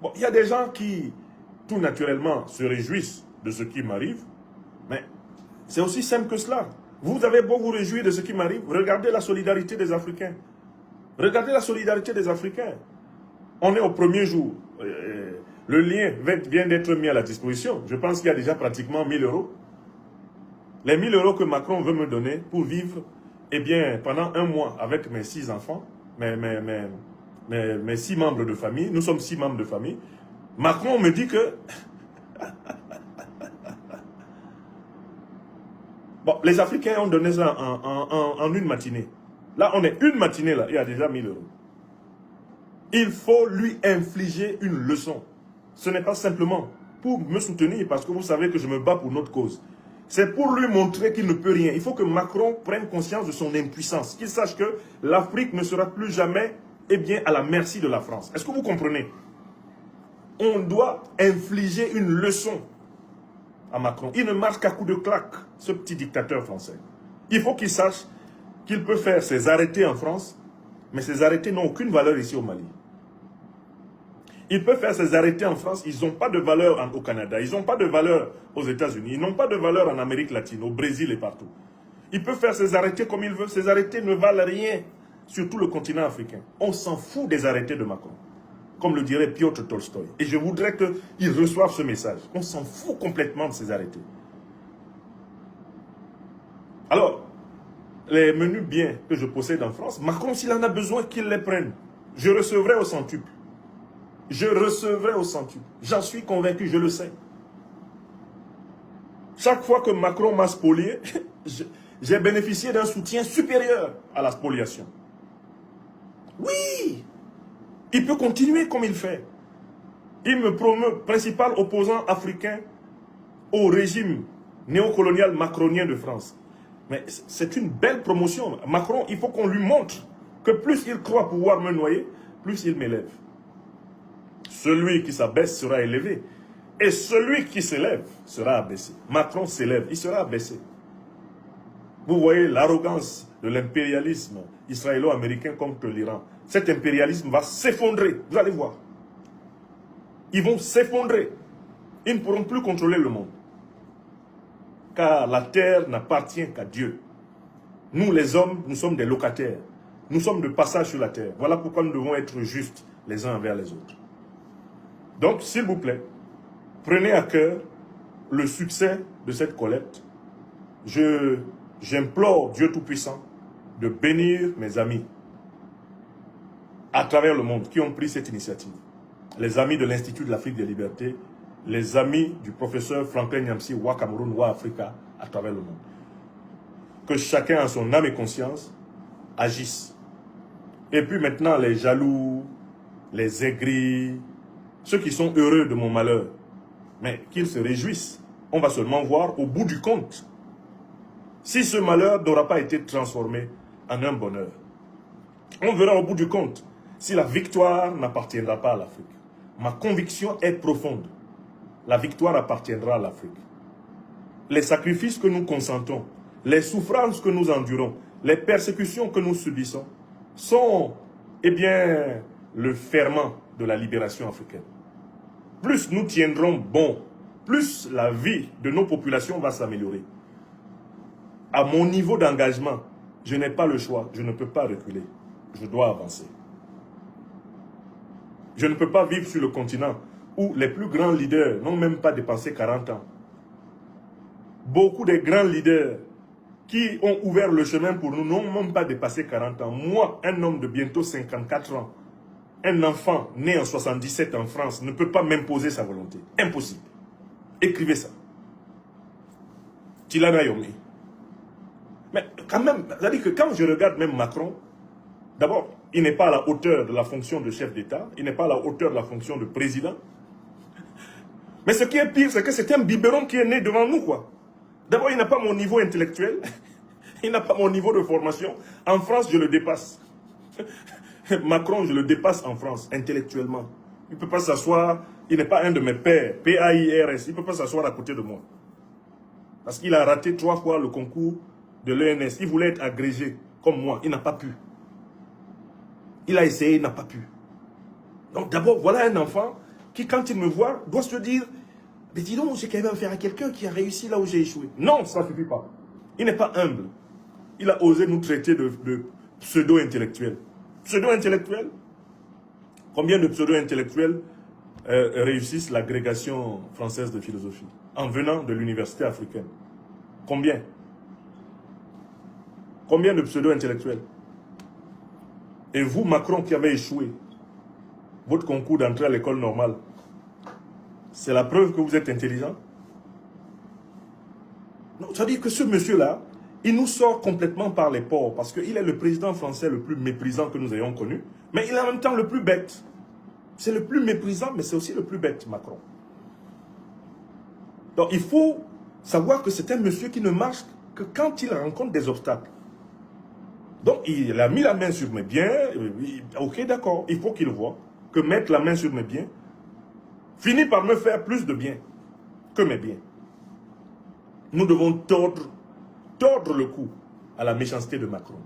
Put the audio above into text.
Bon, il y a des gens qui, tout naturellement, se réjouissent de ce qui m'arrive, mais c'est aussi simple que cela. Vous avez beau vous réjouir de ce qui m'arrive, regardez la solidarité des Africains. Regardez la solidarité des Africains. On est au premier jour. Le lien vient d'être mis à la disposition. Je pense qu'il y a déjà pratiquement 1000 euros. Les 1000 euros que Macron veut me donner pour vivre, eh bien, pendant un mois avec mes 6 enfants, mes 6 membres de famille, nous sommes 6 membres de famille, Macron me dit que... Bon, les Africains ont donné ça en une matinée. Là, on est une matinée, là, il y a déjà 1000 euros. Il faut lui infliger une leçon. Ce n'est pas simplement pour me soutenir, parce que vous savez que je me bats pour notre cause. C'est pour lui montrer qu'il ne peut rien. Il faut que Macron prenne conscience de son impuissance. Qu'il sache que l'Afrique ne sera plus jamais, eh bien, à la merci de la France. Est-ce que vous comprenez? On doit infliger une leçon à Macron. Il ne marche qu'à coups de claque, ce petit dictateur français. Il faut qu'il sache qu'il peut faire ses arrêtés en France, mais ces arrêtés n'ont aucune valeur ici au Mali. Il peut faire ses arrêtés en France, ils n'ont pas de valeur au Canada, ils n'ont pas de valeur aux États-Unis, ils n'ont pas de valeur en Amérique latine, au Brésil et partout. Il peut faire ses arrêtés comme il veut, ces arrêtés ne valent rien sur tout le continent africain. On s'en fout des arrêtés de Macron, comme le dirait Piotr Tolstoï. Et je voudrais qu'ils reçoivent ce message. On s'en fout complètement de ces arrêtés. Alors, les menus biens que je possède en France, Macron, s'il en a besoin, qu'il les prenne. Je recevrai au centuple. Je recevrai au centuple. J'en suis convaincu, je le sais. Chaque fois que Macron m'a spolié, j'ai bénéficié d'un soutien supérieur à la spoliation. Oui, il peut continuer comme il fait. Il me promeut principal opposant africain au régime néocolonial macronien de France. Mais c'est une belle promotion. Macron, il faut qu'on lui montre que plus il croit pouvoir me noyer, plus il m'élève. Celui qui s'abaisse sera élevé. Et celui qui s'élève sera abaissé. Macron s'élève, il sera abaissé. Vous voyez l'arrogance de l'impérialisme israélo-américain contre l'Iran. Cet impérialisme va s'effondrer, vous allez voir. Ils vont s'effondrer. Ils ne pourront plus contrôler le monde. Car la terre n'appartient qu'à Dieu. Nous les hommes, nous sommes des locataires. Nous sommes de passage sur la terre. Voilà pourquoi nous devons être justes les uns envers les autres. Donc, s'il vous plaît, prenez à cœur le succès de cette collecte. J'implore Dieu Tout-Puissant de bénir mes amis à travers le monde qui ont pris cette initiative. Les amis de l'Institut de l'Afrique des Libertés, les amis du professeur Franklin Nyamsi Wa Cameroun Wa Africa à travers le monde. Que chacun en son âme et conscience agisse. Et puis maintenant, les jaloux, les aigris, ceux qui sont heureux de mon malheur, mais qu'ils se réjouissent. On va seulement voir au bout du compte si ce malheur n'aura pas été transformé en un bonheur. On verra au bout du compte si la victoire n'appartiendra pas à l'Afrique. Ma conviction est profonde. La victoire appartiendra à l'Afrique. Les sacrifices que nous consentons, les souffrances que nous endurons, les persécutions que nous subissons sont, eh bien, le ferment de la libération africaine. Plus nous tiendrons bon, plus la vie de nos populations va s'améliorer. À mon niveau d'engagement, je n'ai pas le choix, je ne peux pas reculer. Je dois avancer. Je ne peux pas vivre sur le continent où les plus grands leaders n'ont même pas dépassé 40 ans. Beaucoup de grands leaders qui ont ouvert le chemin pour nous n'ont même pas dépassé 40 ans. Moi, un homme de bientôt 54 ans, un enfant né en 77 en France ne peut pas m'imposer sa volonté. Impossible. Écrivez ça. Tilana Yomi. Mais quand même, c'est-à-dire que quand je regarde même Macron, d'abord, il n'est pas à la hauteur de la fonction de chef d'État, il n'est pas à la hauteur de la fonction de président. Mais ce qui est pire, c'est que c'est un biberon qui est né devant nous, quoi. D'abord, il n'a pas mon niveau intellectuel, il n'a pas mon niveau de formation. En France, je le dépasse. Macron, je le dépasse en France, intellectuellement. Il ne peut pas s'asseoir, il n'est pas un de mes pairs, P-A-I-R-S, il ne peut pas s'asseoir à côté de moi. Parce qu'il a raté 3 fois le concours de l'ENS. Il voulait être agrégé comme moi, il n'a pas pu. Il a essayé, il n'a pas pu. Donc d'abord, voilà un enfant qui, quand il me voit, doit se dire, mais dis donc, j'ai quand même affaire à quelqu'un qui a réussi là où j'ai échoué. Non, ça ne suffit pas. Il n'est pas humble. Il a osé nous traiter de pseudo-intellectuels. Pseudo-intellectuels? Combien de pseudo-intellectuels réussissent l'agrégation française de philosophie en venant de l'université africaine? Combien? Combien de pseudo-intellectuels? Et vous, Macron, qui avez échoué votre concours d'entrée à l'école normale, c'est la preuve que vous êtes intelligent? Non, ça veut dire que ce monsieur-là, il nous sort complètement par les pores parce qu'il est le président français le plus méprisant que nous ayons connu, mais il est en même temps le plus bête. C'est le plus méprisant, mais c'est aussi le plus bête, Macron. Donc il faut savoir que c'est un monsieur qui ne marche que quand il rencontre des obstacles. Donc il a mis la main sur mes biens, ok d'accord, il faut qu'il voit que mettre la main sur mes biens finit par me faire plus de bien que mes biens. Nous devons tordre le cou à la méchanceté de Macron.